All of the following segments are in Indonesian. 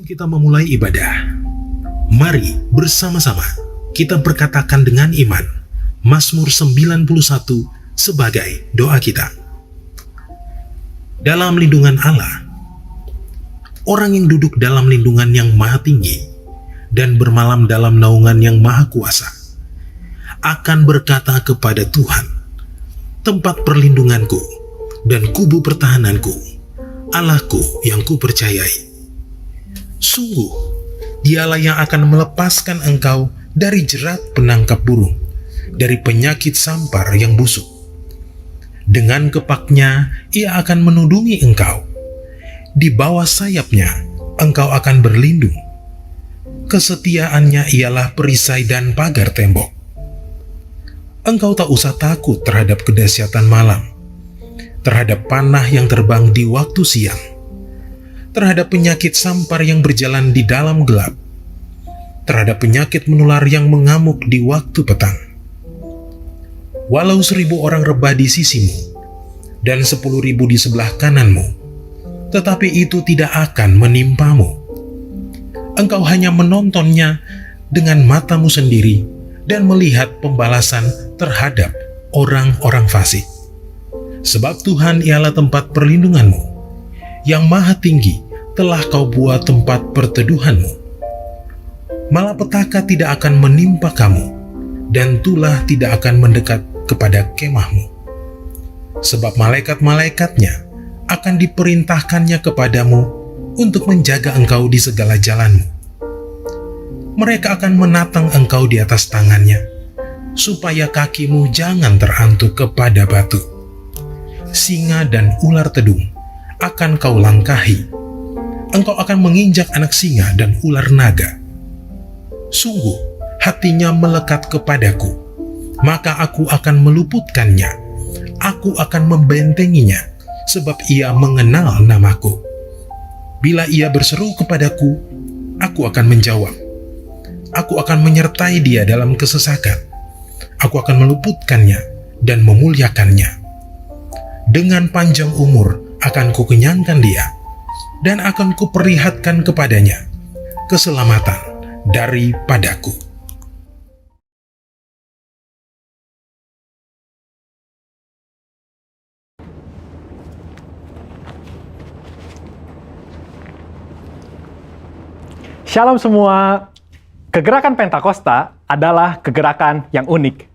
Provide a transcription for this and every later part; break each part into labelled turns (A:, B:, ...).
A: kita memulai ibadah, mari bersama-sama kita berkatakan dengan iman Mazmur 91 sebagai doa kita. Dalam lindungan Allah, orang yang duduk dalam lindungan yang maha tinggi dan bermalam dalam naungan yang maha kuasa akan berkata kepada Tuhan, tempat perlindunganku dan kubu pertahananku, Allahku yang kupercayai. Sungguh, dialah yang akan melepaskan engkau dari jerat penangkap burung, dari penyakit sampar yang busuk. Dengan kepaknya, ia akan menudungi engkau. Di bawah sayapnya, engkau akan berlindung. Kesetiaannya ialah perisai dan pagar tembok. Engkau tak usah takut terhadap kedahsyatan malam, terhadap panah yang terbang di waktu siang, terhadap penyakit sampar yang berjalan di dalam gelap, terhadap penyakit menular yang mengamuk di waktu petang. Walau 1.000 orang rebah di sisimu dan 10.000 di sebelah kananmu, tetapi itu tidak akan menimpamu. Engkau hanya menontonnya dengan matamu sendiri dan melihat pembalasan terhadap orang-orang fasik. Sebab Tuhan ialah tempat perlindunganmu, yang maha tinggi telah kau buat tempat perteduhanmu. Malapetaka tidak akan menimpa kamu, dan tulah tidak akan mendekat kepada kemahmu. Sebab malaikat-malaikatnya akan diperintahkannya kepadamu untuk menjaga engkau di segala jalanmu. Mereka akan menatang engkau di atas tangannya, supaya kakimu jangan terantuk kepada batu. Singa dan ular tedung akan kau langkahi. Engkau akan menginjak anak singa dan ular naga. Sungguh, hatinya melekat kepadaku, maka aku akan meluputkannya. Aku akan membentenginya, sebab ia mengenal namaku. Bila ia berseru kepadaku, aku akan menjawab. Aku akan menyertai dia dalam kesesakan. Aku akan meluputkannya dan memuliakannya. Dengan panjang umur akan kukenyangkan dia, dan akan kuperlihatkan kepadanya keselamatan daripadaku.
B: Shalom semua. Kegerakan Pentakosta adalah kegerakan yang unik.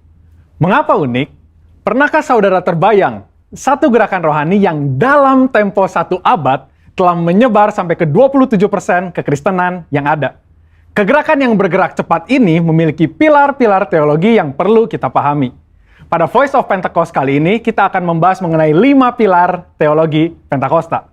B: Mengapa unik? Pernahkah saudara terbayang satu gerakan rohani yang dalam tempo 1 abad telah menyebar sampai ke 27% kekristenan yang ada? Kegerakan yang bergerak cepat ini memiliki pilar-pilar teologi yang perlu kita pahami. Pada Voice of Pentecost kali ini, kita akan membahas mengenai 5 pilar teologi Pentakosta.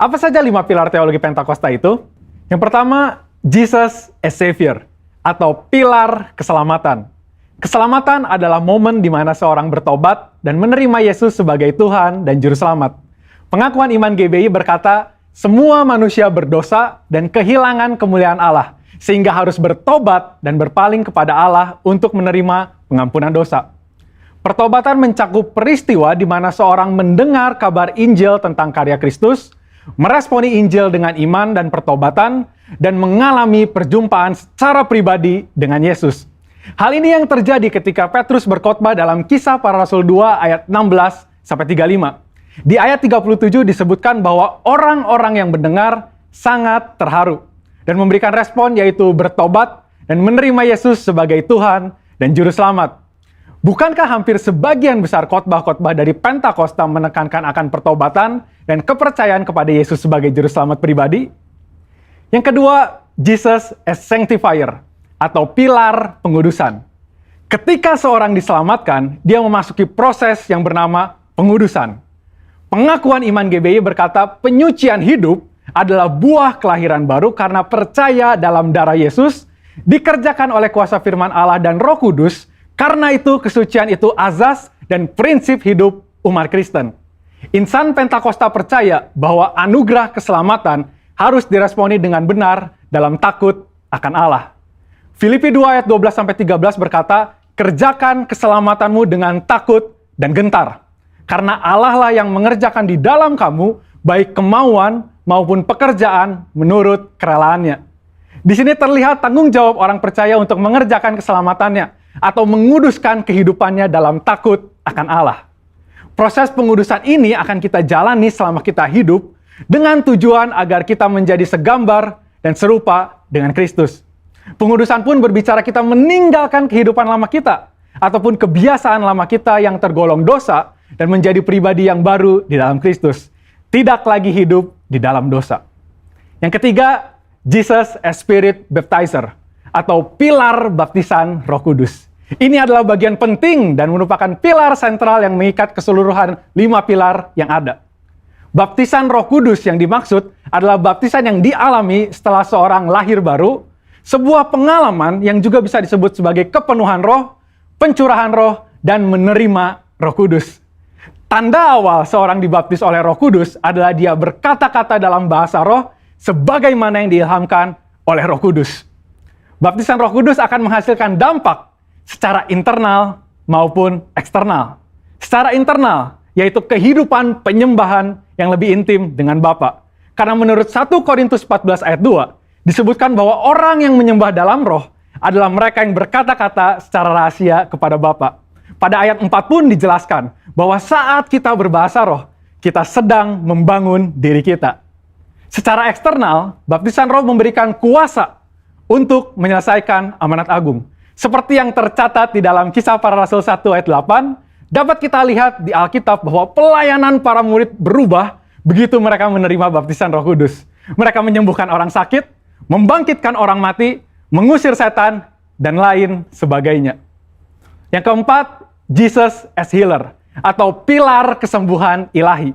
B: Apa saja 5 pilar teologi Pentakosta itu? Yang pertama, Jesus as Savior, atau pilar keselamatan. Keselamatan adalah momen di mana seorang bertobat dan menerima Yesus sebagai Tuhan dan Juru Selamat. Pengakuan iman GBI berkata, semua manusia berdosa dan kehilangan kemuliaan Allah, sehingga harus bertobat dan berpaling kepada Allah untuk menerima pengampunan dosa. Pertobatan mencakup peristiwa di mana seorang mendengar kabar Injil tentang karya Kristus, meresponi Injil dengan iman dan pertobatan, dan mengalami perjumpaan secara pribadi dengan Yesus. Hal ini yang terjadi ketika Petrus berkhotbah dalam Kisah Para Rasul 2 ayat 16-35. Di ayat 37 disebutkan bahwa orang-orang yang mendengar sangat terharu dan memberikan respon, yaitu bertobat dan menerima Yesus sebagai Tuhan dan Juru Selamat. Bukankah hampir sebagian besar khotbah-khotbah dari Pentakosta menekankan akan pertobatan dan kepercayaan kepada Yesus sebagai Juru Selamat pribadi? Yang kedua, Jesus as Sanctifier, atau pilar pengudusan. Ketika seorang diselamatkan, dia memasuki proses yang bernama pengudusan. Pengakuan iman GBI berkata, penyucian hidup adalah buah kelahiran baru karena percaya dalam darah Yesus, dikerjakan oleh kuasa firman Allah dan Roh Kudus. Karena itu, kesucian itu azas dan prinsip hidup umat Kristen. Insan Pentakosta percaya bahwa anugerah keselamatan harus diresponi dengan benar dalam takut akan Allah. Filipi 2 ayat 12-13 berkata, kerjakan keselamatanmu dengan takut dan gentar. Karena Allah lah yang mengerjakan di dalam kamu, baik kemauan maupun pekerjaan menurut kerelaannya. Di sini terlihat tanggung jawab orang percaya untuk mengerjakan keselamatannya atau menguduskan kehidupannya dalam takut akan Allah. Proses pengudusan ini akan kita jalani selama kita hidup dengan tujuan agar kita menjadi segambar dan serupa dengan Kristus. Pengudusan pun berbicara kita meninggalkan kehidupan lama kita ataupun kebiasaan lama kita yang tergolong dosa dan menjadi pribadi yang baru di dalam Kristus. Tidak lagi hidup di dalam dosa. Yang ketiga, Jesus as Spirit Baptizer atau pilar baptisan Roh Kudus. Ini adalah bagian penting dan merupakan pilar sentral yang mengikat keseluruhan 5 pilar yang ada. Baptisan Roh Kudus yang dimaksud adalah baptisan yang dialami setelah seorang lahir baru, sebuah pengalaman yang juga bisa disebut sebagai kepenuhan roh, pencurahan roh, dan menerima Roh Kudus. Tanda awal seorang dibaptis oleh Roh Kudus adalah dia berkata-kata dalam bahasa roh sebagaimana yang diilhamkan oleh Roh Kudus. Baptisan Roh Kudus akan menghasilkan dampak secara internal maupun eksternal. Secara internal, yaitu kehidupan penyembahan yang lebih intim dengan Bapa. Karena menurut 1 Korintus 14 ayat 2, disebutkan bahwa orang yang menyembah dalam roh adalah mereka yang berkata-kata secara rahasia kepada Bapa. Pada ayat 4 pun dijelaskan bahwa saat kita berbahasa roh, kita sedang membangun diri kita. Secara eksternal, baptisan roh memberikan kuasa untuk menyelesaikan amanat agung. Seperti yang tercatat di dalam Kisah Para Rasul 1 ayat 8, dapat kita lihat di Alkitab bahwa pelayanan para murid berubah begitu mereka menerima baptisan Roh Kudus. Mereka menyembuhkan orang sakit, membangkitkan orang mati, mengusir setan, dan lain sebagainya. Yang keempat, Jesus as Healer, atau pilar kesembuhan ilahi.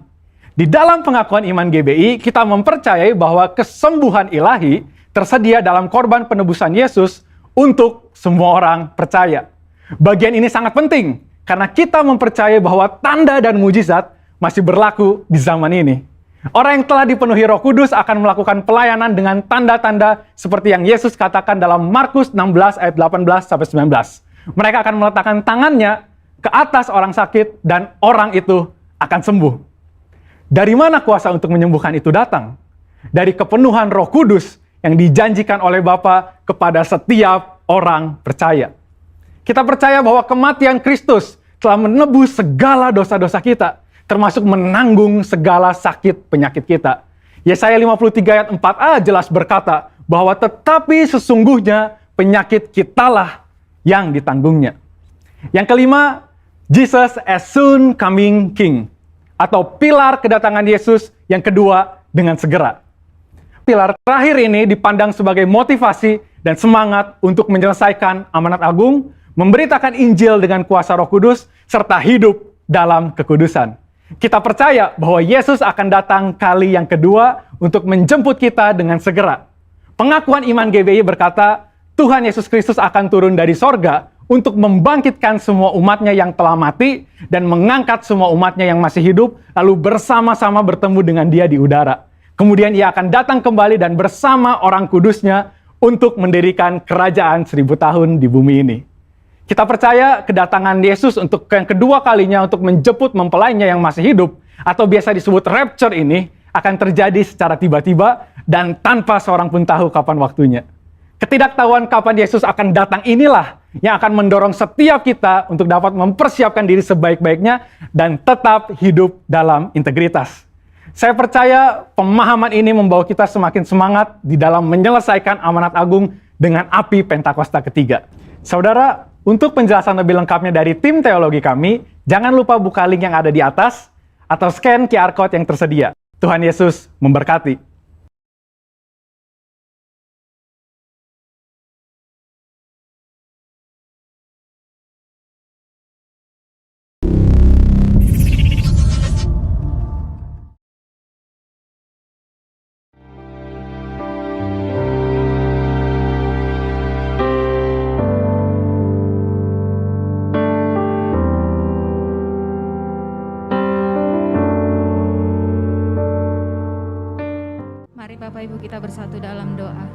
B: Di dalam pengakuan iman GBI, kita mempercayai bahwa kesembuhan ilahi tersedia dalam korban penebusan Yesus untuk semua orang percaya. Bagian ini sangat penting, karena kita mempercayai bahwa tanda dan mujizat masih berlaku di zaman ini. Orang yang telah dipenuhi Roh Kudus akan melakukan pelayanan dengan tanda-tanda seperti yang Yesus katakan dalam Markus 16 ayat 18-19. Mereka akan meletakkan tangannya ke atas orang sakit dan orang itu akan sembuh. Dari mana kuasa untuk menyembuhkan itu datang? Dari kepenuhan Roh Kudus yang dijanjikan oleh Bapa kepada setiap orang percaya. Kita percaya bahwa kematian Kristus telah menebus segala dosa-dosa kita, termasuk menanggung segala sakit penyakit kita. Yesaya 53 ayat 4a jelas berkata bahwa tetapi sesungguhnya penyakit kitalah yang ditanggungnya. Yang kelima, Jesus as soon coming King, atau pilar kedatangan Yesus yang kedua dengan segera. Pilar terakhir ini dipandang sebagai motivasi dan semangat untuk menyelesaikan amanat agung, memberitakan Injil dengan kuasa Roh Kudus, serta hidup dalam kekudusan. Kita percaya bahwa Yesus akan datang kali yang kedua untuk menjemput kita dengan segera. Pengakuan iman GBI berkata, Tuhan Yesus Kristus akan turun dari sorga untuk membangkitkan semua umatnya yang telah mati dan mengangkat semua umatnya yang masih hidup, lalu bersama-sama bertemu dengan dia di udara. Kemudian ia akan datang kembali dan bersama orang kudusnya untuk mendirikan kerajaan 1000 tahun di bumi ini. Kita percaya kedatangan Yesus untuk yang kedua kalinya untuk menjemput mempelainya yang masih hidup, atau biasa disebut rapture ini, akan terjadi secara tiba-tiba dan tanpa seorang pun tahu kapan waktunya. Ketidaktahuan kapan Yesus akan datang inilah yang akan mendorong setiap kita untuk dapat mempersiapkan diri sebaik-baiknya dan tetap hidup dalam integritas. Saya percaya pemahaman ini membawa kita semakin semangat di dalam menyelesaikan amanat agung dengan api Pentakosta ketiga. Saudara, untuk penjelasan lebih lengkapnya dari tim teologi kami, jangan lupa buka link yang ada di atas atau scan QR Code yang tersedia. Tuhan Yesus memberkati.
C: Mari Bapak Ibu kita bersatu dalam doa.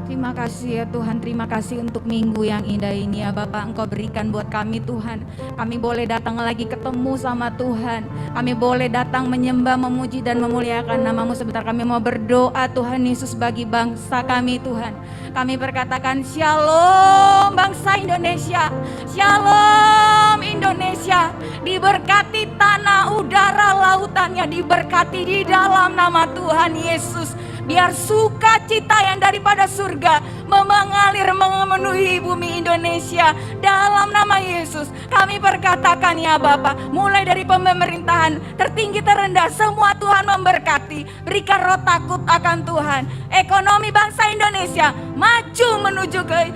C: Terima kasih ya Tuhan, terima kasih untuk minggu yang indah ini ya Bapak, Engkau berikan buat kami Tuhan. Kami boleh datang lagi ketemu sama Tuhan. Kami boleh datang menyembah, memuji dan memuliakan nama-Mu. Sebentar kami mau berdoa Tuhan Yesus bagi bangsa kami Tuhan. Kami berkatakan Shalom bangsa Indonesia, Shalom Indonesia. Diberkati tanah, udara, lautannya, diberkati di dalam nama Tuhan Yesus. Biar sukacita yang daripada surga mengalir memenuhi bumi Indonesia dalam nama Yesus. Kami berkatakan ya Bapa, mulai dari pemerintahan tertinggi terendah, semua Tuhan memberkati. Berikan roh takut akan Tuhan. Ekonomi bangsa Indonesia maju menuju ke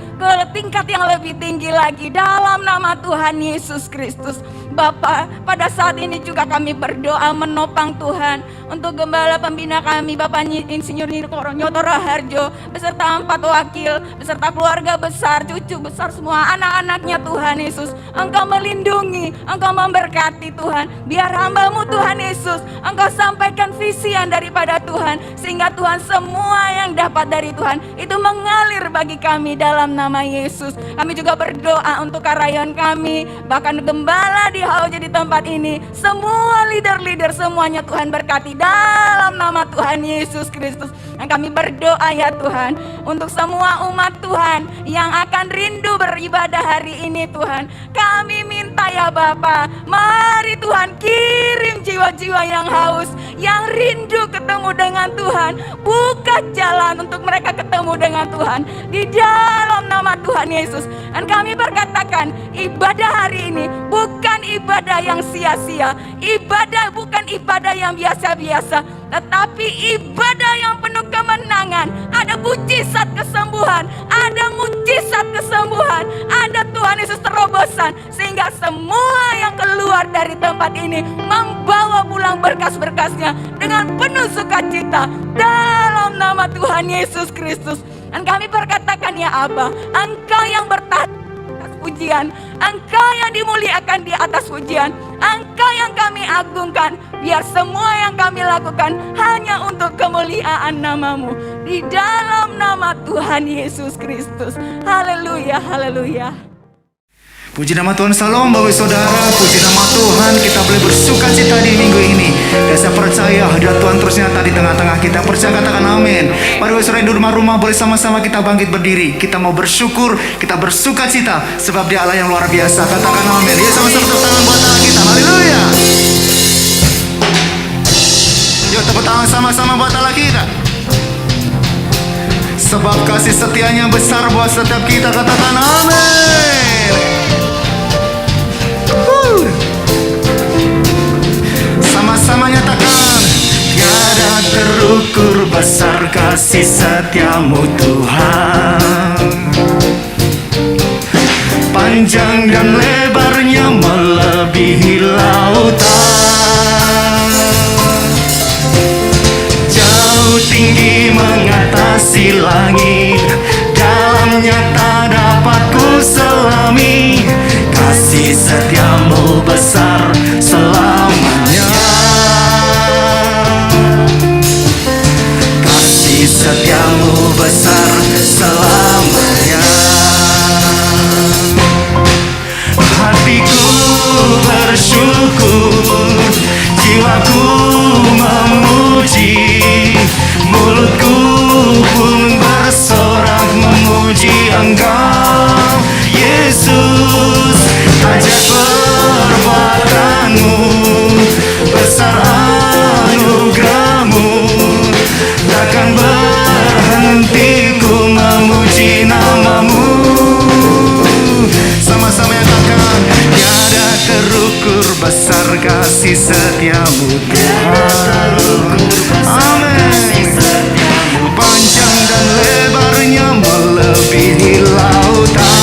C: tingkat yang lebih tinggi lagi dalam nama Tuhan Yesus Kristus. Bapa, pada saat ini juga kami berdoa menopang Tuhan untuk gembala pembina kami, Bapak Insinyur Nyotoro Harjo, beserta 4 wakil, beserta keluarga besar, cucu besar, semua anak-anaknya Tuhan Yesus. Engkau melindungi, Engkau memberkati Tuhan. Biar hamba-Mu Tuhan Yesus, Engkau sampaikan visi yang daripada Tuhan, sehingga Tuhan semua yang dapat dari Tuhan itu mengalir bagi kami dalam nama Yesus. Kami juga berdoa untuk karayon kami, bahkan gembala di Hauja di tempat ini, semua leader-leader semuanya Tuhan berkati dalam nama Tuhan Yesus Kristus. Dan kami berdoa ya Tuhan untuk semua umat Tuhan yang akan rindu beribadah hari ini Tuhan. Kami minta ya Bapa, mari Tuhan kirim jiwa-jiwa yang haus, yang rindu ketemu dengan Tuhan. Buka jalan untuk mereka ketemu dengan Tuhan di dalam nama Tuhan Yesus. Dan kami berkatakan ibadah hari ini bukan ibadah yang sia-sia, ibadah bukan ibadah yang biasa-biasa, tetapi ibadah yang penuh kemenangan. Ada mujizat kesembuhan, ada mujizat kesembuhan, ada Tuhan Yesus terobosan, sehingga semua yang keluar dari tempat ini membawa pulang berkas-berkasnya dengan penuh sukacita dalam nama Tuhan Yesus Kristus. Dan kami berkatakan ya Aba, Engkau yang bertahan atas pujian, Engkau yang dimuliakan di atas pujian, Engkau yang kami agungkan. Biar semua yang kami lakukan hanya untuk kemuliaan nama-Mu, di dalam nama Tuhan Yesus Kristus. Haleluya, haleluya.
D: Puji nama Tuhan, salam Bapak Saudara. Puji nama Tuhan, kita boleh bersuka cita di minggu ini. Dan saya percaya hadirat Tuhan terus nyata di tengah-tengah kita. Percaya, katakan amin. Mari Bapak Saudara di rumah-rumah boleh sama-sama kita bangkit berdiri. Kita mau bersyukur, kita bersuka cita, sebab Dia Allah yang luar biasa. Katakan amin. Ya, sama-sama tepuk tangan buat Allah kita. Haleluya. Yuk tepuk tangan sama-sama buat Allah kita. Sebab kasih setianya besar buat setiap kita. Katakan amin. Sama-sama nyatakan, tiada terukur besar kasih setiamu Tuhan. Panjang dan lebarnya melebihi lautan, jauh tinggi mengatasi langit, dalamnya tak dapat ku selami. Kasih setiamu besar selamanya, kasih setiamu besar selamanya. Hatiku bersyukur, jiwaku memuji, mulutku pun bersorak memuji Engkau Yesus. Ajaib perbuatanmu, besar anugerahmu, takkan berhenti ku memuji namamu. Sama-sama yang katakan, tiada terukur besar kasih setiamu Tuhan. Amin. Panjang dan lebarnya melebihi lautan,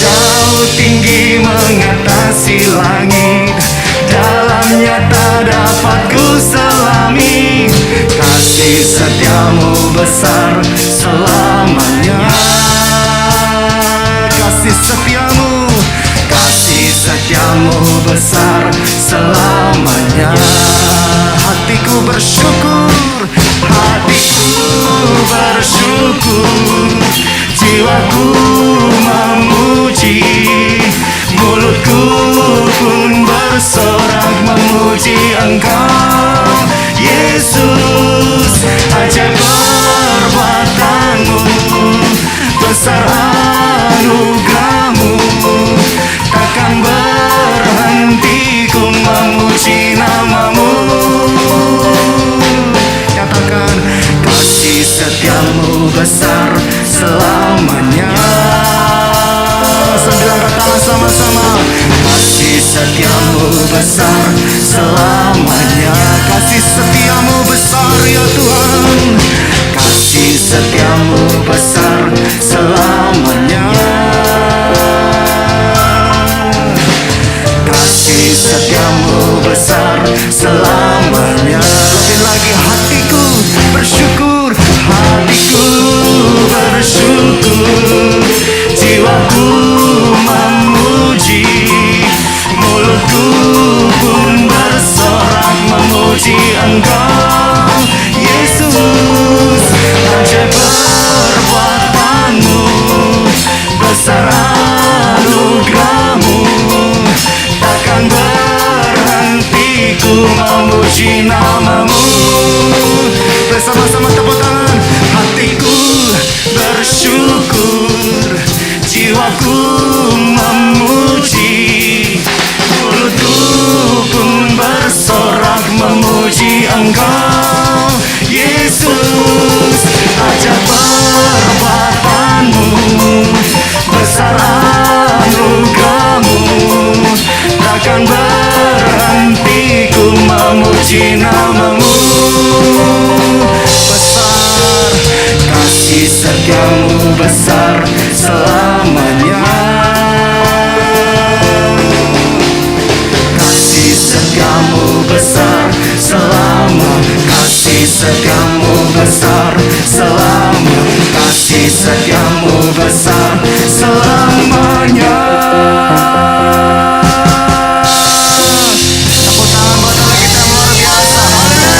D: jauh tinggi mengatasi langit, dalamnya tak dapat ku selami. Kasih setiamu besar selamanya, kasih setiamu besar selamanya. Hatiku bersyukur, hati bersyukur, jiwaku memuji, mulutku pun bersorak memuji Engkau, Yesus. Ajaib perbuatanmu, besar anugerahmu, takkan berhenti ku memuji namamu. Katakan, kasih setiamu besar selamanya. Sembilan kata sama-sama. Kasih setiamu besar selamanya. Kasih setiamu besar ya Tuhan. Kasih setiamu besar selamanya. Kasih setiamu besar selamanya. Lebih lagi hatiku bersyukur, hatiku bersyukur, jiwaku memuji, mulutku pun bersorak memuji Engkau, Yesus. Ajaib perbuatanmu, besar anugerahmu, takkan berhenti ku memuji namamu. Bersama-sama tepuk tangan. Hatiku bersyukur, jiwaku memuji, mulutku pun bersorak memuji Engkau, Yesus. Ajaib perbuatanmu, besar anugerahmu, takkan berhenti ku memuji namamu. Besar kasih setiamu, besar selamanya. Kasih setiamu besar selama, kasih setiamu besar selama, kasih setiamu besar selamanya. Tepuk tangan buat Allah kita yang luar biasa. Haleluya.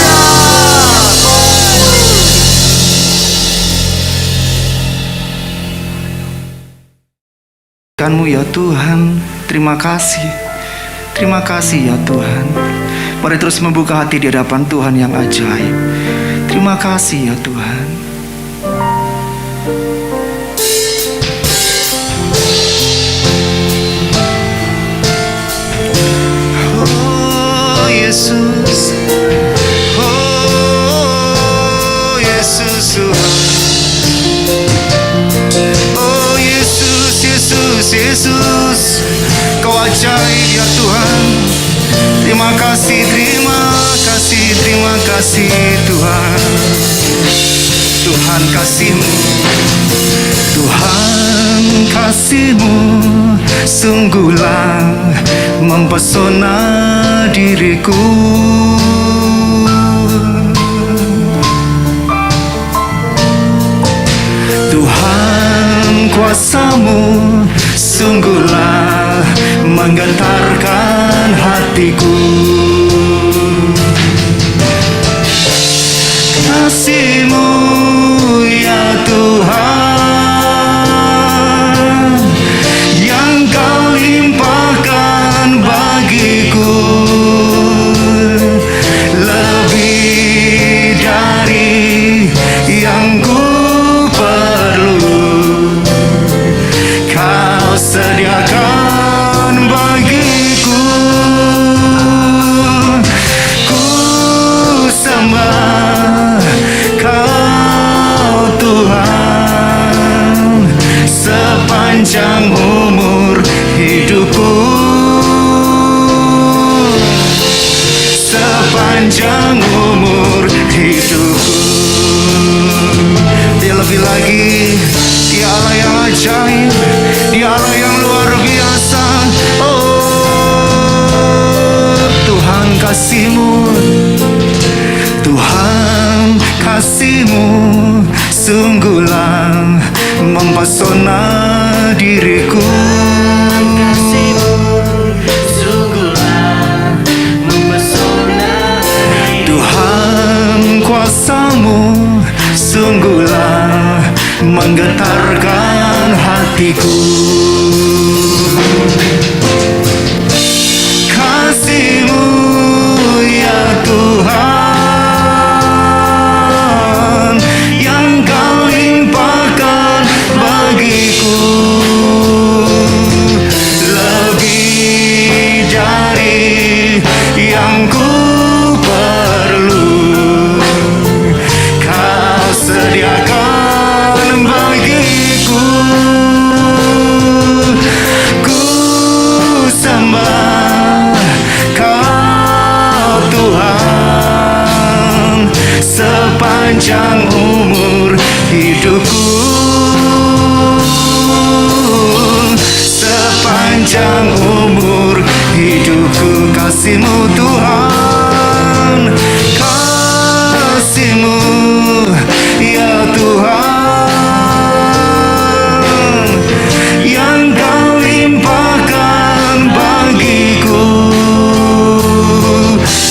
D: Ya Tuhan, terima kasih. Terima kasih ya Tuhan. Mari terus membuka hati di hadapan Tuhan yang ajaib. Terima kasih ya Tuhan. Oh Yesus, oh Yesus Tuhan. Oh Yesus, Yesus, Yesus, Kau ajaib ya Tuhan. Terima kasih, terima kasih, terima kasih Tuhan. Tuhan kasih-Mu, Tuhan kasih-Mu sungguhlah mempesona diriku. Tuhan kuasa-Mu sungguhlah menggetarkan hatiku. Kasih-Mu ya Tuhan yang Kau limpahkan bagiku, lebih dari yang ku perlu. Kau sediakan bagiku. Ku sembah Kau Tuhan sepanjang umur hidupku, sepanjang umur hidupku. Dia lebih lagi, Dia Allah yang ajaib, Dia Allah yang luar biasa. Oh Tuhan kasih-Mu, Tuhan kasih-Mu sungguhlah mempesona diriku. Tuhan kuasa-Mu sungguh menggetarkan hatiku. Kasih-Mu ya Tuhan yang Kau limpahkan bagiku, lebih dari yang ku perlu. Kau sediakan bagiku. Ku sembah Kau Tuhan sepanjang umur hidupku, sepanjang umur hidupku. Kasih-Mu Tuhan, kasih-Mu ya Tuhan yang Kau limpahkan bagiku,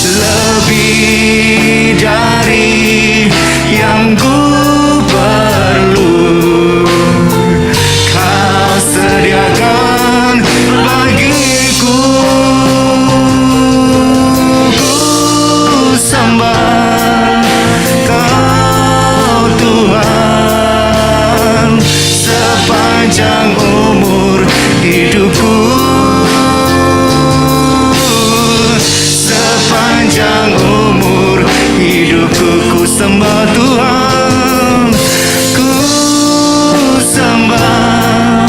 D: lebih dari yang ku perlu. Kau sediakan bagiku. Ku sembah Kau Tuhan sepanjang umur hidupku, sepanjang umur hidupku. Ku sembah Tuhan, ku sembah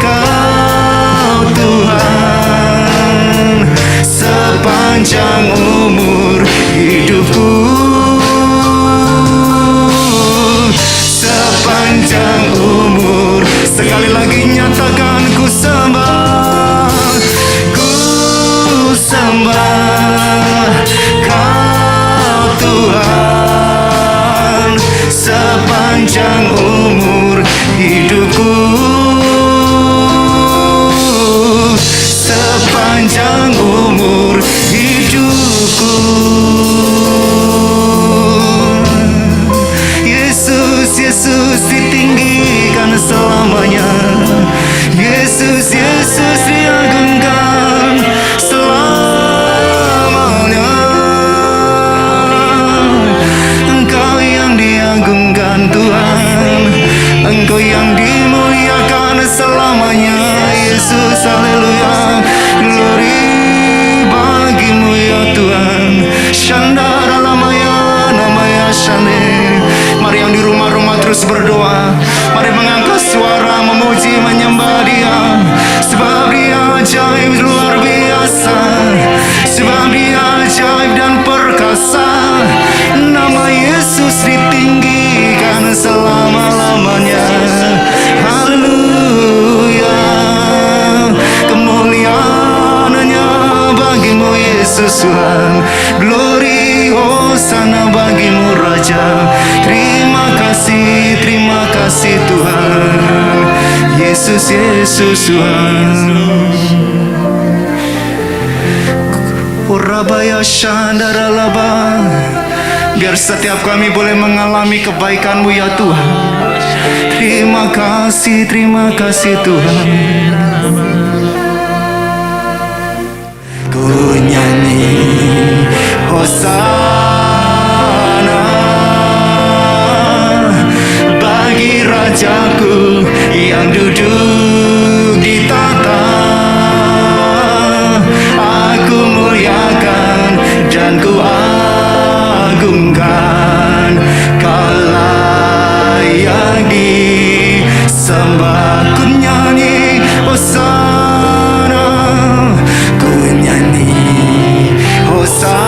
D: Kau Tuhan sepanjang umur hidupku, sepanjang umur. Sekali lagi nyatakan, ku sembah, ku sembah Kau Tuhan sepanjang umur hidupku, sepanjang umur hidupku. Yesus, Yesus ditinggikan selamanya. Yesus, Yesus diagungkan selamanya. Engkau yang diagungkan Tuhan, Engkau yang dimuliakan selamanya. Yesus, haleluya, glory bagi-Mu ya Tuhan. Shandara lamaya namaya shane. Mari yang di rumah-rumah terus berdoa. Mari mengangkat suara memuji menyembah Dia, sebab Dia ajaib luar biasa, sebab Dia ajaib dan perkasa. Nama Yesus ditinggikan selama-lamanya. Haleluya, kemuliaan hanya bagi-Mu Yesus Tuhan. Glory hosana bagi-Mu Raja. Terima kasih Tuhan. Yesus, Yesus Tuhan. Urabaya Shandara Laba. Biar setiap kami boleh mengalami kebaikan-Mu ya Tuhan. Terima kasih Tuhan. Ku nyanyi Hosana bagi Rajaku yang duduk di tahta. Aku muliakan dan ku agungkan. Kau layak disembah. Ku nyanyi Hosana, ku nyanyi Hosana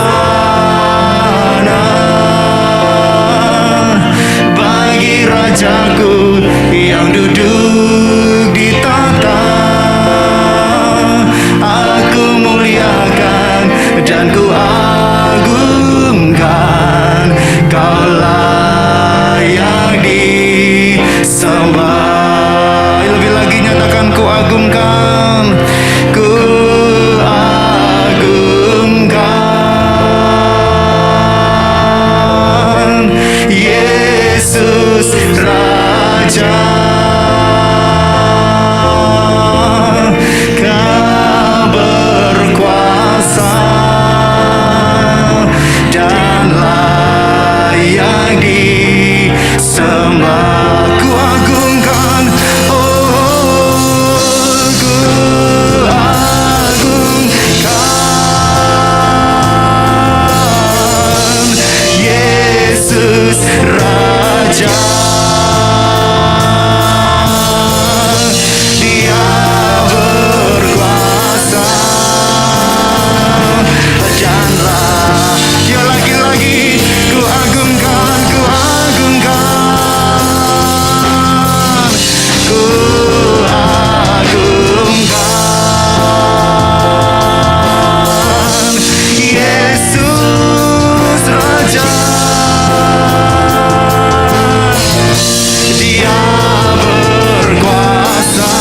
D: disembah, ku agungkan, oh ku agungkan Yesus Raja. Dia berkuasa janganlah dia lagi-lagi ku agungkan, ku agungkan, ku agungkan Yesus Raja. Dia berkuasa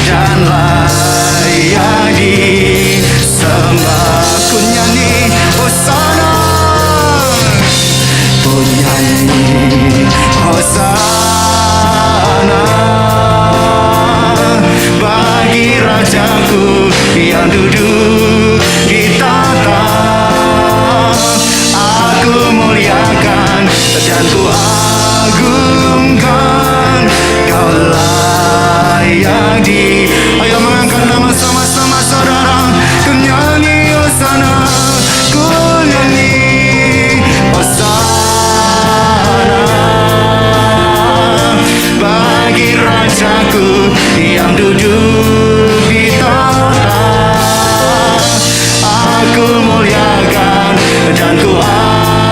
D: dan layak disembah. Ku nyanyi hosana, ku nyanyi hosana bagi Rajaku yang duduk di tahta. Aku muliakan dan ku agungkan, kau layak di. Ayo mengangkat nama sama-sama saudara. Ku nyanyi hosana, ku nyanyi hosana bagi Rajaku yang duduk di tahta. Aku muliakan dan ku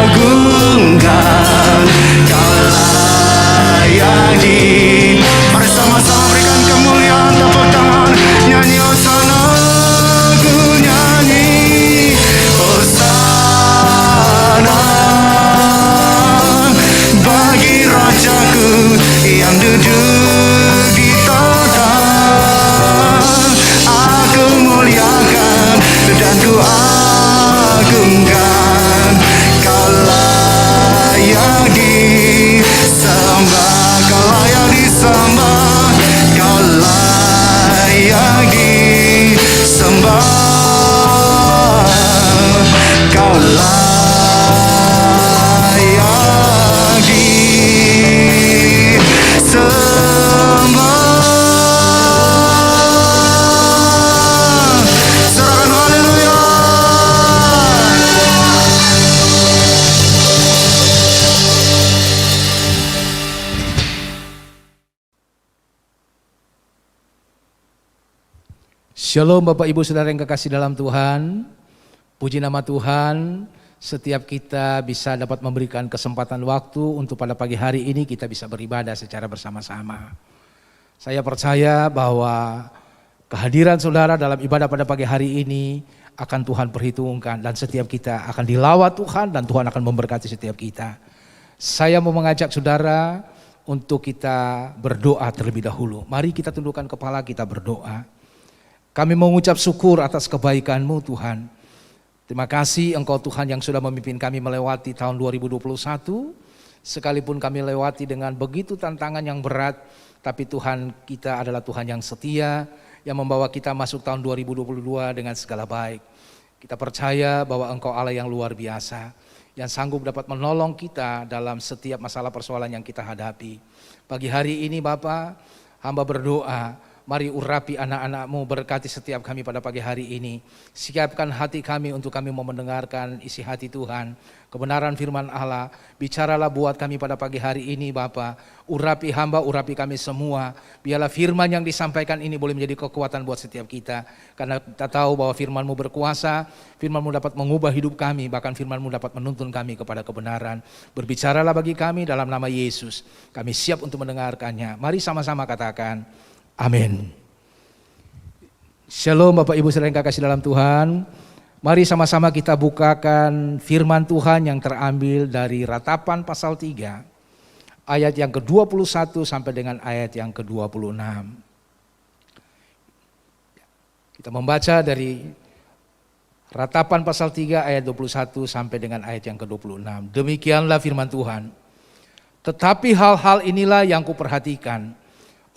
D: agungkan, kau layak di. Mari sama-sama berikan kemuliaan, tepuk tangan, nyanyi hosana. Ku nyanyi hosana bagi Rajaku yang duduk di tahta. Aku muliakan dan ku agungkan, kau layak disembah, kau layak disembah, kau layak disembah, kau layak disembah. Serahkan haleluya.
E: Shalom Bapak Ibu Saudara yang kekasih dalam Tuhan. Puji nama Tuhan, setiap kita bisa dapat memberikan kesempatan waktu untuk pada pagi hari ini kita bisa beribadah secara bersama-sama. Saya percaya bahwa kehadiran saudara dalam ibadah pada pagi hari ini akan Tuhan perhitungkan dan setiap kita akan dilawat Tuhan dan Tuhan akan memberkati setiap kita. Saya mau mengajak saudara untuk kita berdoa terlebih dahulu. Mari kita tundukkan kepala, kita berdoa. Kami mengucap syukur atas kebaikan-Mu Tuhan. Terima kasih Engkau Tuhan yang sudah memimpin kami melewati tahun 2021. Sekalipun kami lewati dengan begitu tantangan yang berat, tapi Tuhan kita adalah Tuhan yang setia, yang membawa kita masuk tahun 2022 dengan segala baik. Kita percaya bahwa Engkau Allah yang luar biasa, yang sanggup dapat menolong kita dalam setiap masalah persoalan yang kita hadapi. Pagi hari ini Bapa, hamba berdoa, mari urapi anak-anak-Mu, berkati setiap kami pada pagi hari ini. Siapkan hati kami untuk kami mau mendengarkan isi hati Tuhan, kebenaran firman Allah. Bicaralah buat kami pada pagi hari ini Bapa. Urapi hamba, urapi kami semua. Biarlah firman yang disampaikan ini boleh menjadi kekuatan buat setiap kita. Karena kita tahu bahwa firman-Mu berkuasa, firman-Mu dapat mengubah hidup kami, bahkan firman-Mu dapat menuntun kami kepada kebenaran. Berbicaralah bagi kami dalam nama Yesus. Kami siap untuk mendengarkannya. Mari sama-sama katakan, amin. Shalom Bapak Ibu Saudara yang kekasih dalam Tuhan. Mari sama-sama kita bukakan firman Tuhan yang terambil dari Ratapan pasal 3 ayat yang ke-21 sampai dengan ayat yang ke-26. Kita membaca dari Ratapan pasal 3 ayat 21 sampai dengan ayat yang ke-26. Demikianlah firman Tuhan. Tetapi hal-hal inilah yang kuperhatikan.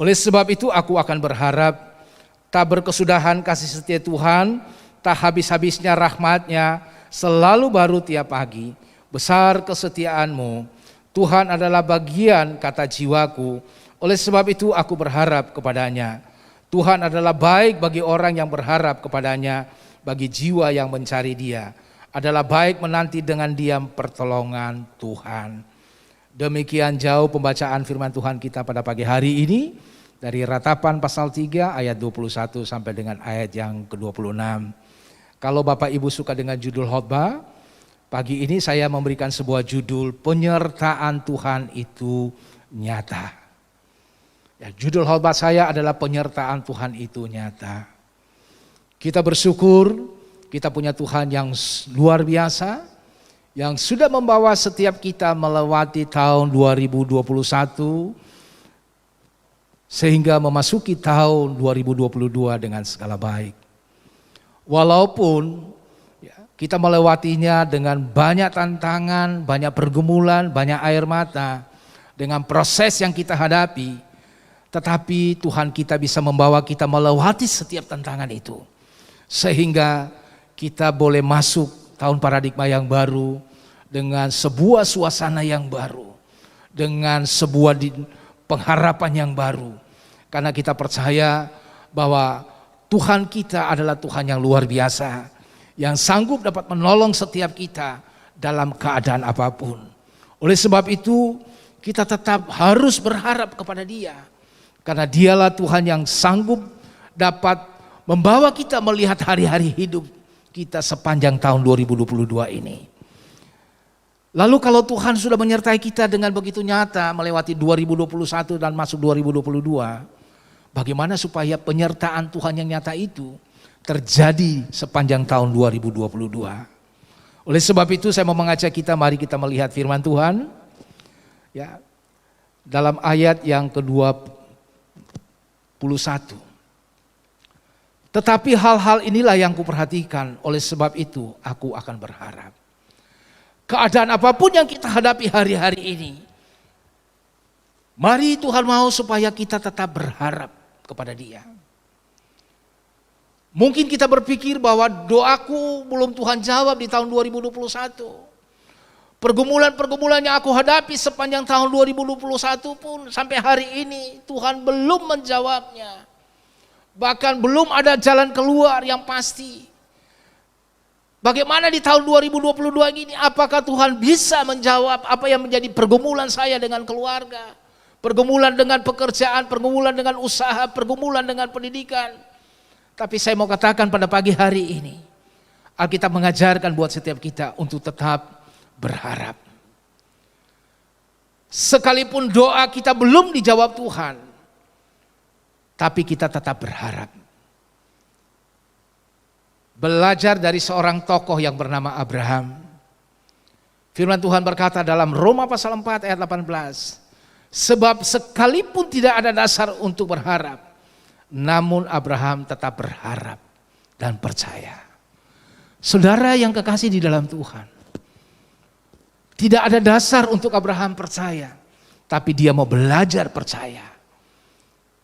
E: Oleh sebab itu aku akan berharap, tak berkesudahan kasih setia Tuhan, tak habis-habisnya rahmat-Nya, selalu baru tiap pagi. Besar kesetiaan-Mu, Tuhan adalah bagian kata jiwaku. Oleh sebab itu aku berharap kepadanya. Tuhan adalah baik bagi orang yang berharap kepadanya, bagi jiwa yang mencari Dia. Adalah baik menanti dengan diam pertolongan Tuhan. Demikian jauh pembacaan firman Tuhan kita pada pagi hari ini dari Ratapan pasal 3 ayat 21 sampai dengan ayat yang ke-26. Kalau Bapak Ibu suka dengan judul khotbah, pagi ini saya memberikan sebuah judul penyertaan Tuhan itu nyata. Ya, judul khotbah saya adalah penyertaan Tuhan itu nyata. Kita bersyukur kita punya Tuhan yang luar biasa, yang sudah membawa setiap kita melewati tahun 2021 sehingga memasuki tahun 2022 dengan segala baik. Walaupun kita melewatinya dengan banyak tantangan, banyak pergumulan, banyak air mata, dengan proses yang kita hadapi, tetapi Tuhan kita bisa membawa kita melewati setiap tantangan itu. Sehingga kita boleh masuk tahun paradigma yang baru dengan sebuah suasana yang baru, dengan sebuah pengharapan yang baru. Karena kita percaya bahwa Tuhan kita adalah Tuhan yang luar biasa, yang sanggup dapat menolong setiap kita dalam keadaan apapun. Oleh sebab itu kita tetap harus berharap kepada Dia, karena Dialah Tuhan yang sanggup dapat membawa kita melihat hari-hari hidup kita sepanjang tahun 2022 ini. Lalu kalau Tuhan sudah menyertai kita dengan begitu nyata melewati 2021 dan masuk 2022, bagaimana supaya penyertaan Tuhan yang nyata itu terjadi sepanjang tahun 2022? Oleh sebab itu saya mau mengajak kita, mari kita melihat firman Tuhan ya, dalam ayat yang ke-21. Tetapi hal-hal inilah yang kuperhatikan, oleh sebab itu aku akan berharap. Keadaan apapun yang kita hadapi hari-hari ini, mari Tuhan mau supaya kita tetap berharap kepada Dia. Mungkin kita berpikir bahwa doaku belum Tuhan jawab di tahun 2021. Pergumulan-pergumulan yang aku hadapi sepanjang tahun 2021 pun sampai hari ini Tuhan belum menjawabnya. Bahkan belum ada jalan keluar yang pasti. Bagaimana di tahun 2022 ini, apakah Tuhan bisa menjawab apa yang menjadi pergumulan saya dengan keluarga, pergumulan dengan pekerjaan, pergumulan dengan usaha, pergumulan dengan pendidikan. Tapi saya mau katakan pada pagi hari ini, Alkitab mengajarkan buat setiap kita untuk tetap berharap. Sekalipun doa kita belum dijawab Tuhan, tapi kita tetap berharap. Belajar dari seorang tokoh yang bernama Abraham. Firman Tuhan berkata dalam Roma pasal 4 ayat 18. Sebab sekalipun tidak ada dasar untuk berharap, namun Abraham tetap berharap dan percaya. Saudara yang kekasih di dalam Tuhan, tidak ada dasar untuk Abraham percaya, tapi dia mau belajar percaya.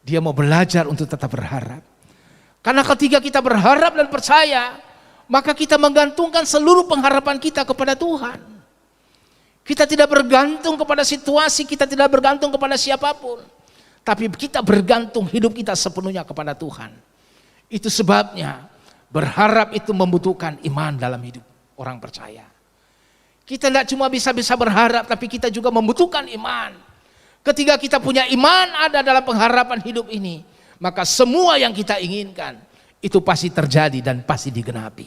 E: Dia mau belajar untuk tetap berharap. Karena ketika kita berharap dan percaya, maka kita menggantungkan seluruh pengharapan kita kepada Tuhan. Kita tidak bergantung kepada situasi, kita tidak bergantung kepada siapapun. Tapi kita bergantung hidup kita sepenuhnya kepada Tuhan. Itu sebabnya berharap itu membutuhkan iman dalam hidup orang percaya. Kita tidak cuma bisa berharap, tapi kita juga membutuhkan iman. Ketika kita punya iman ada dalam pengharapan hidup ini, maka semua yang kita inginkan itu pasti terjadi dan pasti digenapi.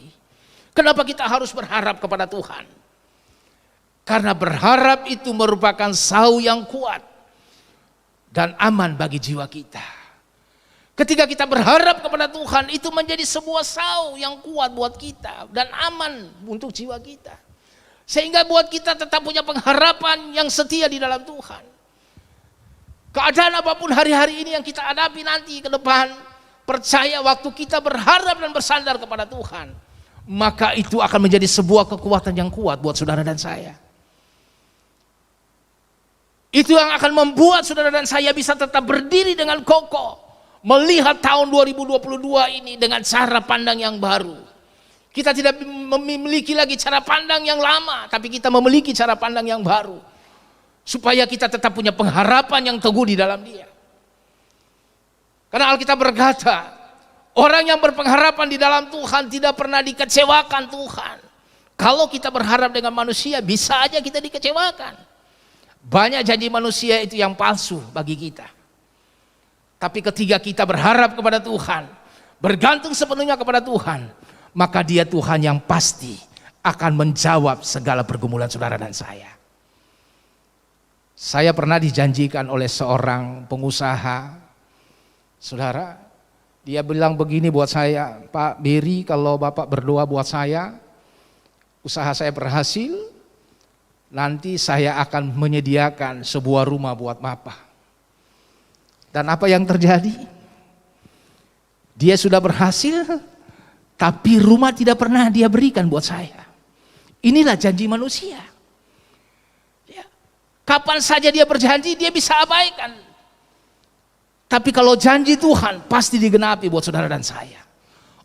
E: Kenapa kita harus berharap kepada Tuhan? Karena berharap itu merupakan sau yang kuat dan aman bagi jiwa kita. Ketika kita berharap kepada Tuhan, itu menjadi sebuah sau yang kuat buat kita dan aman untuk jiwa kita. Sehingga buat kita tetap punya pengharapan yang setia di dalam Tuhan. Keadaan apapun hari-hari ini yang kita hadapi nanti ke depan, percaya waktu kita berharap dan bersandar kepada Tuhan, maka itu akan menjadi sebuah kekuatan yang kuat buat saudara dan saya. Itu yang akan membuat saudara dan saya bisa tetap berdiri dengan kokoh, melihat tahun 2022 ini dengan cara pandang yang baru. Kita tidak memiliki lagi cara pandang yang lama, tapi kita memiliki cara pandang yang baru. Supaya kita tetap punya pengharapan yang teguh di dalam Dia. Karena Alkitab berkata, orang yang berpengharapan di dalam Tuhan tidak pernah dikecewakan Tuhan. Kalau kita berharap dengan manusia, bisa aja kita dikecewakan. Banyak janji manusia itu yang palsu bagi kita. Tapi ketika kita berharap kepada Tuhan, bergantung sepenuhnya kepada Tuhan, maka Dia Tuhan yang pasti akan menjawab segala pergumulan saudara dan saya. Saya pernah dijanjikan oleh seorang pengusaha, saudara, dia bilang begini buat saya, Pak Beri, kalau Bapak berdoa buat saya, usaha saya berhasil, nanti saya akan menyediakan sebuah rumah buat Bapak. Dan apa yang terjadi? Dia sudah berhasil, tapi rumah tidak pernah dia berikan buat saya. Inilah janji manusia. Ya. Kapan saja dia berjanji, dia bisa abaikan. Tapi kalau janji Tuhan, pasti digenapi buat saudara dan saya.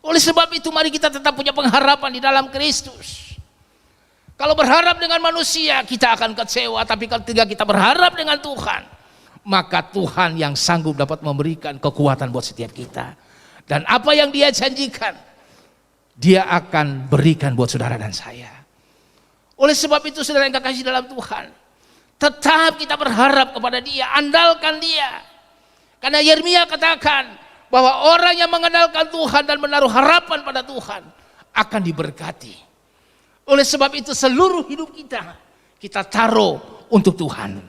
E: Oleh sebab itu, mari kita tetap punya pengharapan di dalam Kristus. Kalau berharap dengan manusia, kita akan kecewa. Tapi ketika kita berharap dengan Tuhan, maka Tuhan yang sanggup dapat memberikan kekuatan buat setiap kita. Dan apa yang Dia janjikan, Dia akan berikan buat saudara dan saya. Oleh sebab itu, saudara yang kekasih dalam Tuhan, tetap kita berharap kepada Dia, andalkan Dia. Karena Yeremia katakan bahwa orang yang mengandalkan Tuhan dan menaruh harapan pada Tuhan akan diberkati. Oleh sebab itu, seluruh hidup kita taruh untuk Tuhan.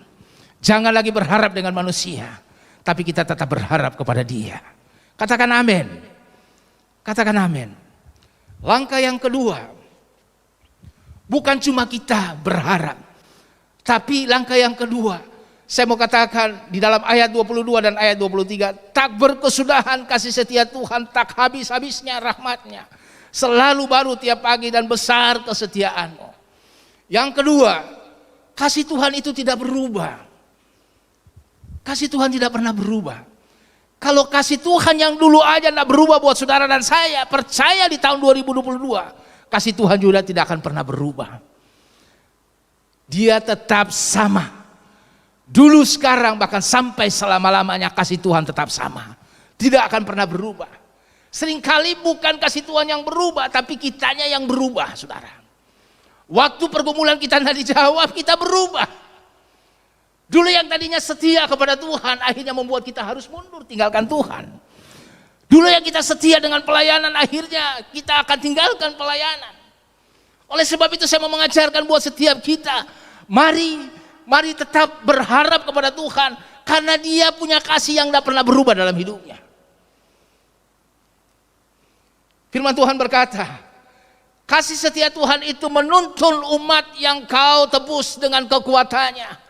E: Jangan lagi berharap dengan manusia, tapi kita tetap berharap kepada Dia. Katakan amin. Katakan amin. Langkah yang kedua, bukan cuma kita berharap, tapi langkah yang kedua, saya mau katakan di dalam ayat 22 dan ayat 23, tak berkesudahan kasih setia Tuhan, tak habis-habisnya rahmatnya, selalu baru tiap pagi dan besar kesetiaanmu. Yang kedua, kasih Tuhan itu tidak berubah. Kasih Tuhan tidak pernah berubah. Kalau kasih Tuhan yang dulu aja tidak berubah buat saudara dan saya, percaya di tahun 2022, kasih Tuhan juga tidak akan pernah berubah. Dia tetap sama. Dulu, sekarang, bahkan sampai selama-lamanya kasih Tuhan tetap sama. Tidak akan pernah berubah. Seringkali bukan kasih Tuhan yang berubah, tapi kitanya yang berubah, saudara. Waktu pergumulan kita tidak dijawab, kita berubah. Dulu yang tadinya setia kepada Tuhan, akhirnya membuat kita harus mundur, tinggalkan Tuhan. Dulu yang kita setia dengan pelayanan, akhirnya kita akan tinggalkan pelayanan. Oleh sebab itu saya mau mengajarkan buat setiap kita, mari tetap berharap kepada Tuhan, karena Dia punya kasih yang tidak pernah berubah dalam hidupnya. Firman Tuhan berkata, kasih setia Tuhan itu menuntun umat yang kau tebus dengan kekuatannya.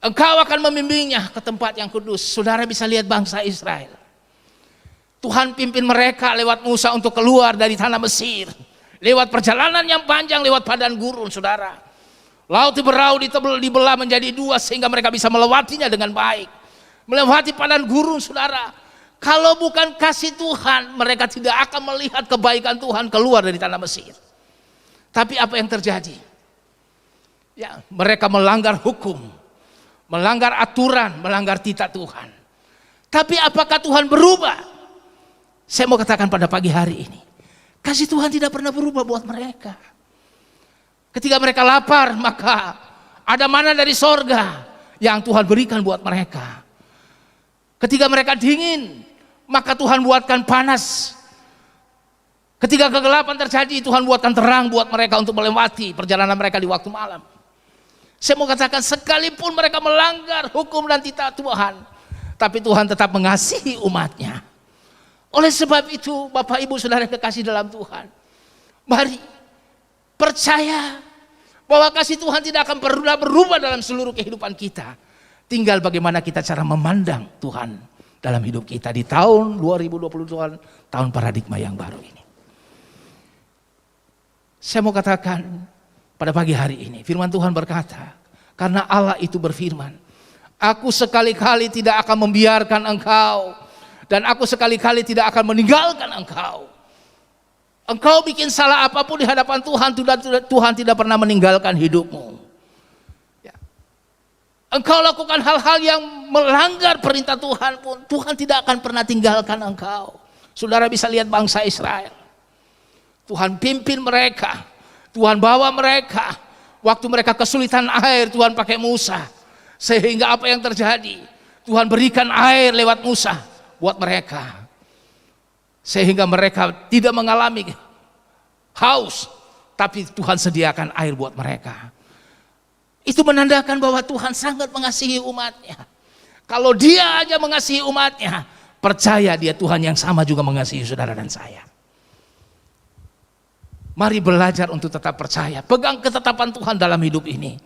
E: Engkau akan membimbingnya ke tempat yang kudus. Saudara bisa lihat bangsa Israel. Tuhan pimpin mereka lewat Musa untuk keluar dari tanah Mesir. Lewat perjalanan yang panjang, lewat padang gurun, saudara. Laut Tiberau dibelah menjadi dua sehingga mereka bisa melewatinya dengan baik. Melewati padang gurun, saudara. Kalau bukan kasih Tuhan, mereka tidak akan melihat kebaikan Tuhan keluar dari tanah Mesir. Tapi apa yang terjadi? Ya, mereka melanggar hukum, melanggar aturan, melanggar titah Tuhan. Tapi apakah Tuhan berubah? Saya mau katakan pada pagi hari ini, kasih Tuhan tidak pernah berubah buat mereka. Ketika mereka lapar, maka ada mana dari sorga yang Tuhan berikan buat mereka. Ketika mereka dingin, maka Tuhan buatkan panas. Ketika kegelapan terjadi, Tuhan buatkan terang buat mereka untuk melewati perjalanan mereka di waktu malam. Saya mau katakan, sekalipun mereka melanggar hukum dan titah Tuhan, tapi Tuhan tetap mengasihi umatnya. Oleh sebab itu, Bapak Ibu Saudara yang kekasih dalam Tuhan, mari percaya bahwa kasih Tuhan tidak akan pernah berubah dalam seluruh kehidupan kita. Tinggal bagaimana kita cara memandang Tuhan dalam hidup kita di tahun 2022, tahun paradigma yang baru ini. Saya mau katakan pada pagi hari ini, firman Tuhan berkata, karena Allah itu berfirman, aku sekali-kali tidak akan membiarkan engkau, dan aku sekali-kali tidak akan meninggalkan engkau. Engkau bikin salah apapun di hadapan Tuhan, Tuhan tidak pernah meninggalkan hidupmu. Ya. Engkau lakukan hal-hal yang melanggar perintah Tuhan pun, Tuhan tidak akan pernah tinggalkan engkau. Saudara bisa lihat bangsa Israel. Tuhan pimpin mereka, Tuhan bawa mereka. Waktu mereka kesulitan air, Tuhan pakai Musa. Sehingga apa yang terjadi? Tuhan berikan air lewat Musa buat mereka. Sehingga mereka tidak mengalami haus, tapi Tuhan sediakan air buat mereka. Itu menandakan bahwa Tuhan sangat mengasihi umatnya. Kalau dia aja mengasihi umatnya, percaya dia Tuhan yang sama juga mengasihi saudara dan saya. Mari belajar untuk tetap percaya, pegang ketetapan Tuhan dalam hidup ini,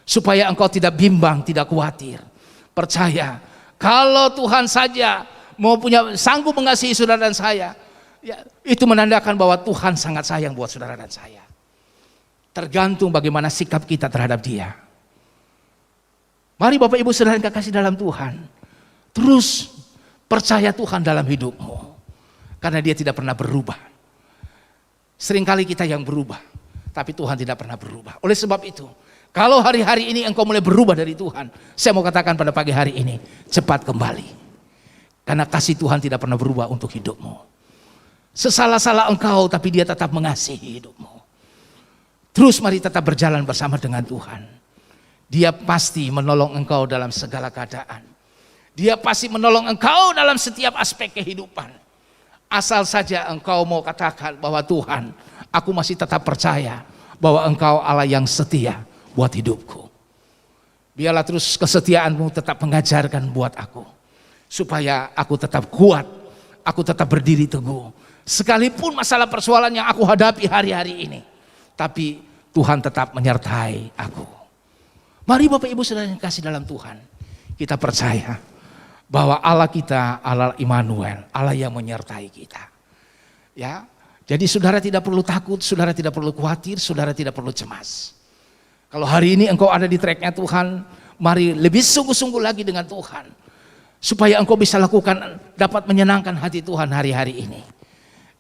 E: supaya engkau tidak bimbang, tidak khawatir. Percaya, kalau Tuhan saja mau sanggup mengasihi saudara dan saya, ya, itu menandakan bahwa Tuhan sangat sayang buat saudara dan saya. Tergantung bagaimana sikap kita terhadap Dia. Mari Bapak Ibu saudara yang kekasih dalam Tuhan, terus percaya Tuhan dalam hidupmu, karena Dia tidak pernah berubah. Seringkali kita yang berubah, tapi Tuhan tidak pernah berubah. Oleh sebab itu, kalau hari-hari ini engkau mulai berubah dari Tuhan, saya mau katakan pada pagi hari ini, cepat kembali. Karena kasih Tuhan tidak pernah berubah untuk hidupmu. Sesalah-salah engkau, tapi Dia tetap mengasihi hidupmu. Terus mari tetap berjalan bersama dengan Tuhan. Dia pasti menolong engkau dalam segala keadaan. Dia pasti menolong engkau dalam setiap aspek kehidupan. Asal saja engkau mau katakan bahwa Tuhan, aku masih tetap percaya bahwa engkau Allah yang setia buat hidupku. Biarlah terus kesetiaanmu tetap mengajarkan buat aku, supaya aku tetap kuat, aku tetap berdiri teguh. Sekalipun masalah persoalan yang aku hadapi hari-hari ini, tapi Tuhan tetap menyertai aku. Mari Bapak Ibu saudara yang kasih dalam Tuhan, kita percaya bahwa Allah kita Allah Immanuel, Allah yang menyertai kita. Ya, jadi saudara tidak perlu takut, saudara tidak perlu khawatir, saudara tidak perlu cemas. Kalau hari ini engkau ada di tracknya Tuhan, mari lebih sungguh-sungguh lagi dengan Tuhan, supaya engkau bisa lakukan, dapat menyenangkan hati Tuhan hari-hari ini.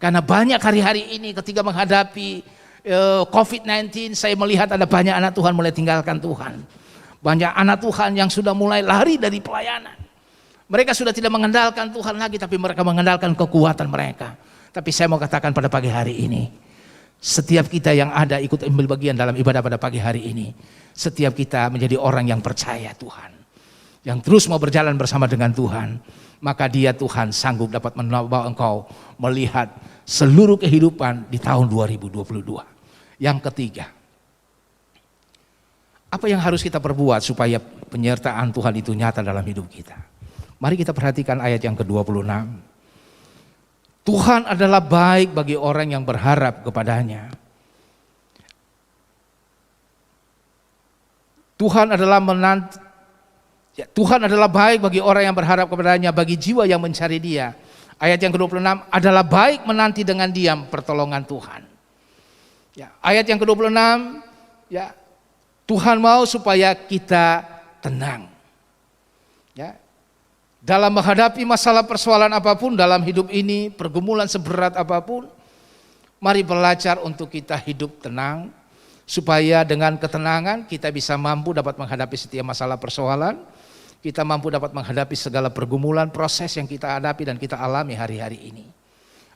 E: Karena banyak hari-hari ini ketika menghadapi COVID-19, saya melihat ada banyak anak Tuhan mulai tinggalkan Tuhan. Banyak anak Tuhan yang sudah mulai lari dari pelayanan. Mereka sudah tidak mengandalkan Tuhan lagi, tapi mereka mengandalkan kekuatan mereka. Tapi saya mau katakan pada pagi hari ini, setiap kita yang ada ikut ambil bagian dalam ibadah pada pagi hari ini, setiap kita menjadi orang yang percaya Tuhan, yang terus mau berjalan bersama dengan Tuhan, maka Dia Tuhan sanggup dapat membawa engkau melihat seluruh kehidupan di tahun 2022. Yang ketiga, apa yang harus kita perbuat supaya penyertaan Tuhan itu nyata dalam hidup kita? Mari kita perhatikan ayat yang ke-26. Tuhan adalah baik bagi orang yang berharap kepadanya. Tuhan adalah baik bagi orang yang berharap kepadanya, bagi jiwa yang mencari Dia. Ayat yang ke-26, adalah baik menanti dengan diam pertolongan Tuhan. Ya, ayat yang ke-26, ya, Tuhan mau supaya kita tenang. Ya. Dalam menghadapi masalah persoalan apapun dalam hidup ini, pergumulan seberat apapun, mari belajar untuk kita hidup tenang, supaya dengan ketenangan kita bisa mampu dapat menghadapi setiap masalah persoalan, kita mampu dapat menghadapi segala pergumulan, proses yang kita hadapi dan kita alami hari-hari ini.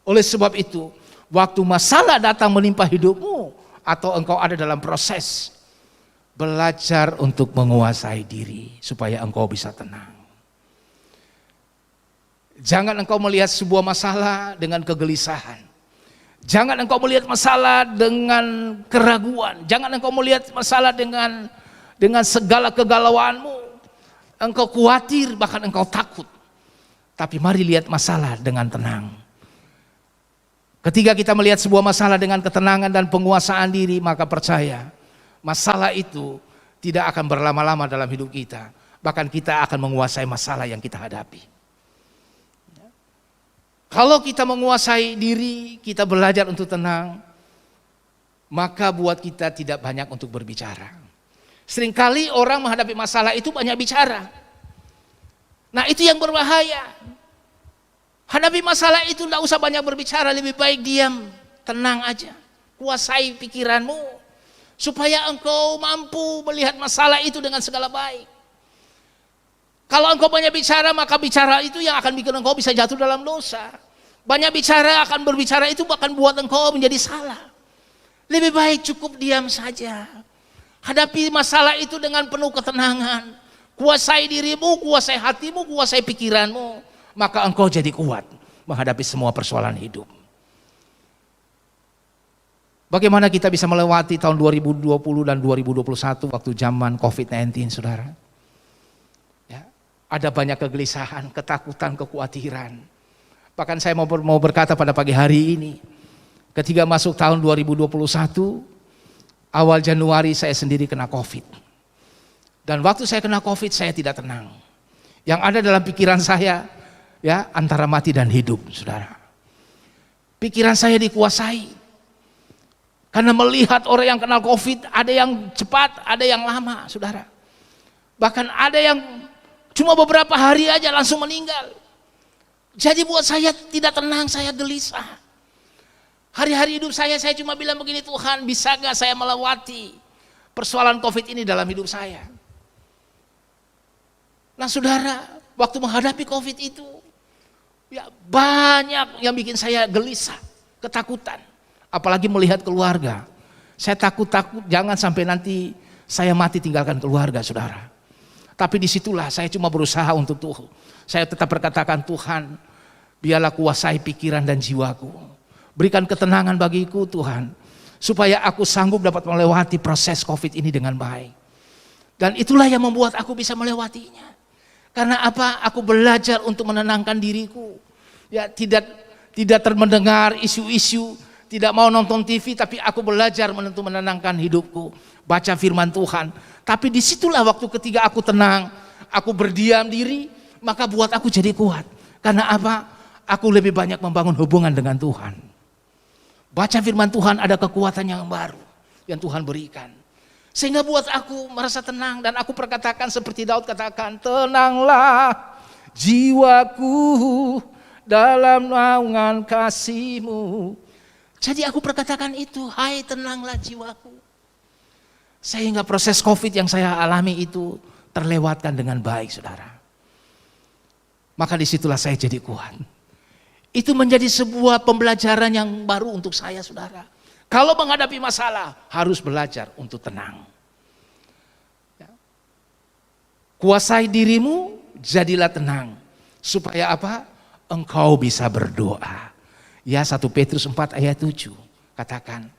E: Oleh sebab itu, waktu masalah datang menimpa hidupmu, atau engkau ada dalam proses, belajar untuk menguasai diri, supaya engkau bisa tenang. Jangan engkau melihat sebuah masalah dengan kegelisahan. Jangan engkau melihat masalah dengan keraguan. Jangan engkau melihat masalah dengan segala kegalauanmu. Engkau khawatir, bahkan engkau takut. Tapi mari lihat masalah dengan tenang. Ketika kita melihat sebuah masalah dengan ketenangan dan penguasaan diri, maka percaya, masalah itu tidak akan berlama-lama dalam hidup kita. Bahkan kita akan menguasai masalah yang kita hadapi. Kalau kita menguasai diri, kita belajar untuk tenang, maka buat kita tidak banyak untuk berbicara. Seringkali orang menghadapi masalah itu banyak bicara. Nah, itu yang berbahaya. Hadapi masalah itu tidak usah banyak berbicara, lebih baik diam. tenang aja. Kuasai pikiranmu supaya engkau mampu melihat masalah itu dengan segala baik. Kalau engkau banyak bicara, maka bicara itu yang akan bikin engkau bisa jatuh dalam dosa. Banyak bicara akan berbicara itu akan buat engkau menjadi salah. Lebih baik cukup diam saja. Hadapi masalah itu dengan penuh ketenangan. Kuasai dirimu, kuasai hatimu, kuasai pikiranmu. Maka engkau jadi kuat menghadapi semua persoalan hidup. Bagaimana kita bisa melewati tahun 2020 dan 2021 waktu zaman COVID-19, saudara? Ya, ada banyak kegelisahan, ketakutan, kekhawatiran. Bahkan saya mau berkata pada pagi hari ini, ketika masuk tahun 2021, awal Januari saya sendiri kena COVID. Dan waktu saya kena COVID, saya tidak tenang. Yang ada dalam pikiran saya, ya, antara mati dan hidup, saudara. Pikiran saya dikuasai. Karena melihat orang yang kenal COVID, ada yang cepat, ada yang lama, saudara. Bahkan ada yang cuma beberapa hari aja langsung meninggal. Jadi buat saya tidak tenang, saya gelisah. Hari-hari hidup saya cuma bilang begini, Tuhan bisa gak saya melewati persoalan COVID ini dalam hidup saya. Nah saudara, waktu menghadapi COVID itu, ya banyak yang bikin saya gelisah, ketakutan. Apalagi melihat keluarga. Saya takut jangan sampai nanti saya mati tinggalkan keluarga, saudara. Tapi disitulah saya cuma berusaha untuk Tuhan. Saya tetap berkatakan, Tuhan, biarlah kuasai pikiran dan jiwaku. Berikan ketenangan bagiku, Tuhan, supaya aku sanggup dapat melewati proses COVID ini dengan baik. Dan itulah yang membuat aku bisa melewatinya. Karena apa? Aku belajar untuk menenangkan diriku. Ya, tidak mendengar isu-isu, tidak mau nonton TV, tapi aku belajar menenangkan hidupku, baca firman Tuhan. Tapi disitulah waktu ketika aku tenang, aku berdiam diri, maka buat aku jadi kuat. Karena apa? Aku lebih banyak membangun hubungan dengan Tuhan. Baca firman Tuhan, ada kekuatan yang baru yang Tuhan berikan. Sehingga buat aku merasa tenang, dan aku perkatakan seperti Daud katakan, tenanglah jiwaku dalam naungan kasih-Mu. Jadi aku perkatakan itu, hai tenanglah jiwaku. Sehingga proses COVID yang saya alami itu terlewatkan dengan baik, saudara. Maka disitulah saya jadi kuat. Itu menjadi sebuah pembelajaran yang baru untuk saya, saudara. Kalau menghadapi masalah, harus belajar untuk tenang. Kuasai dirimu, jadilah tenang. Supaya apa? Engkau bisa berdoa. Ya, 1 Petrus 4 ayat 7 katakan,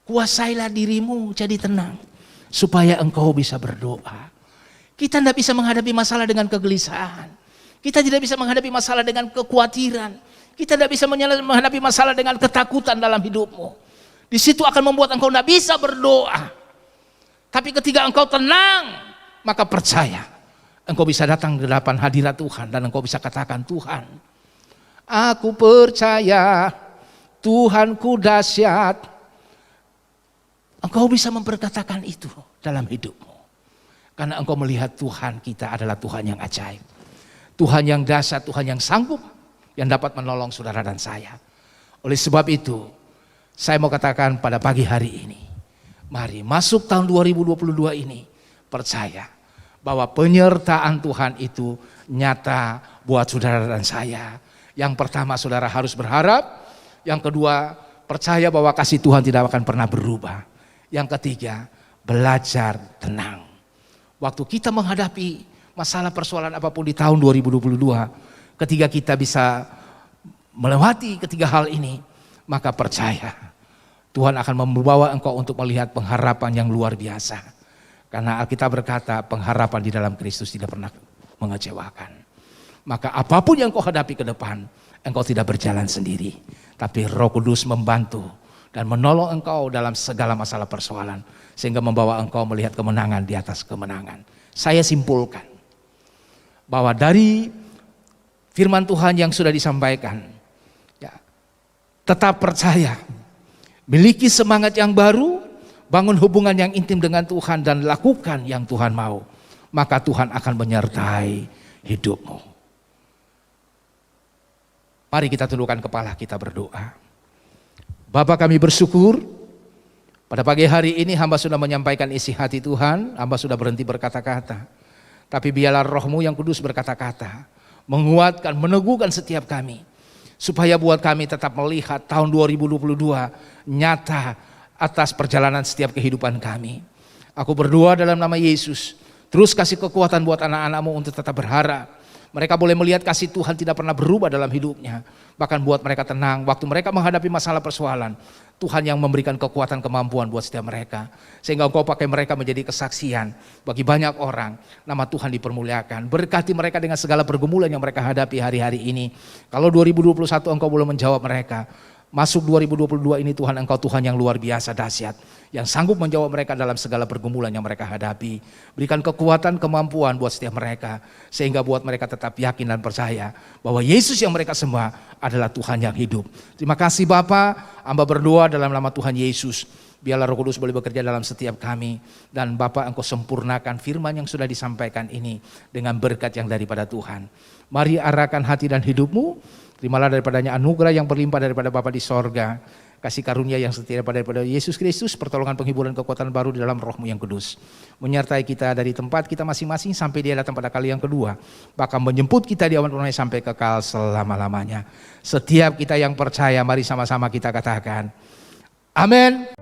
E: kuasailah dirimu jadi tenang supaya engkau bisa berdoa. Kita tidak bisa menghadapi masalah dengan kegelisahan. Kita tidak bisa menghadapi masalah dengan kekhawatiran. Kita tidak bisa menghadapi masalah dengan ketakutan dalam hidupmu. Di situ akan membuat engkau tidak bisa berdoa. Tapi ketika engkau tenang, maka percaya engkau bisa datang ke hadapan hadirat Tuhan dan engkau bisa katakan, Tuhan, aku percaya Tuhanku dahsyat. Engkau bisa memperkatakan itu dalam hidupmu. Karena engkau melihat Tuhan kita adalah Tuhan yang ajaib. Tuhan yang dahsyat, Tuhan yang sanggup, yang dapat menolong saudara dan saya. Oleh sebab itu, saya mau katakan pada pagi hari ini, mari masuk tahun 2022 ini, percaya bahwa penyertaan Tuhan itu nyata buat saudara dan saya. Yang pertama, saudara harus berharap. Yang kedua, percaya bahwa kasih Tuhan tidak akan pernah berubah. Yang ketiga, belajar tenang. Waktu kita menghadapi masalah persoalan apapun di tahun 2022, ketika kita bisa melewati ketiga hal ini, maka percaya Tuhan akan membawa engkau untuk melihat pengharapan yang luar biasa. Karena Alkitab berkata, pengharapan di dalam Kristus tidak pernah mengecewakan. Maka apapun yang kau hadapi ke depan, engkau tidak berjalan sendiri. Tapi Roh Kudus membantu dan menolong engkau dalam segala masalah persoalan. Sehingga membawa engkau melihat kemenangan di atas kemenangan. Saya simpulkan bahwa dari firman Tuhan yang sudah disampaikan, ya, tetap percaya, miliki semangat yang baru, bangun hubungan yang intim dengan Tuhan dan lakukan yang Tuhan mau. Maka Tuhan akan menyertai hidupmu. Mari kita tundukkan kepala, kita berdoa. Bapa, kami bersyukur pada pagi hari ini hamba sudah menyampaikan isi hati Tuhan, hamba sudah berhenti berkata-kata. Tapi biarlah Roh-Mu yang kudus berkata-kata, menguatkan, meneguhkan setiap kami. Supaya buat kami tetap melihat tahun 2022 nyata atas perjalanan setiap kehidupan kami. Aku berdoa dalam nama Yesus, terus kasih kekuatan buat anak-anak-Mu untuk tetap berharap. Mereka boleh melihat kasih Tuhan tidak pernah berubah dalam hidupnya. Bahkan buat mereka tenang, waktu mereka menghadapi masalah persoalan, Tuhan yang memberikan kekuatan kemampuan buat setiap mereka. Sehingga Engkau pakai mereka menjadi kesaksian bagi banyak orang. Nama Tuhan dipermuliakan. Berkati mereka dengan segala pergumulan yang mereka hadapi hari-hari ini. Kalau 2021 Engkau boleh menjawab mereka. Masuk 2022 ini Tuhan, Engkau Tuhan yang luar biasa dahsyat, yang sanggup menjawab mereka dalam segala pergumulan yang mereka hadapi. Berikan kekuatan, kemampuan buat setiap mereka, sehingga buat mereka tetap yakin dan percaya bahwa Yesus yang mereka sembah adalah Tuhan yang hidup. Terima kasih Bapa, hamba berdoa dalam nama Tuhan Yesus. Biarlah Roh Kudus boleh bekerja dalam setiap kami. Dan Bapa, Engkau sempurnakan firman yang sudah disampaikan ini dengan berkat yang daripada Tuhan. Mari arahkan hati dan hidupmu. Terimalah daripadanya anugerah yang berlimpah daripada Bapa di sorga, kasih karunia yang setia daripada Yesus Kristus, pertolongan, penghiburan, kekuatan baru di dalam Roh-Mu yang kudus, menyertai kita dari tempat kita masing-masing sampai Dia datang pada kali yang kedua, bahkan menjemput kita di awan purnama sampai kekal selama-lamanya. Setiap kita yang percaya, mari sama-sama kita katakan, amin.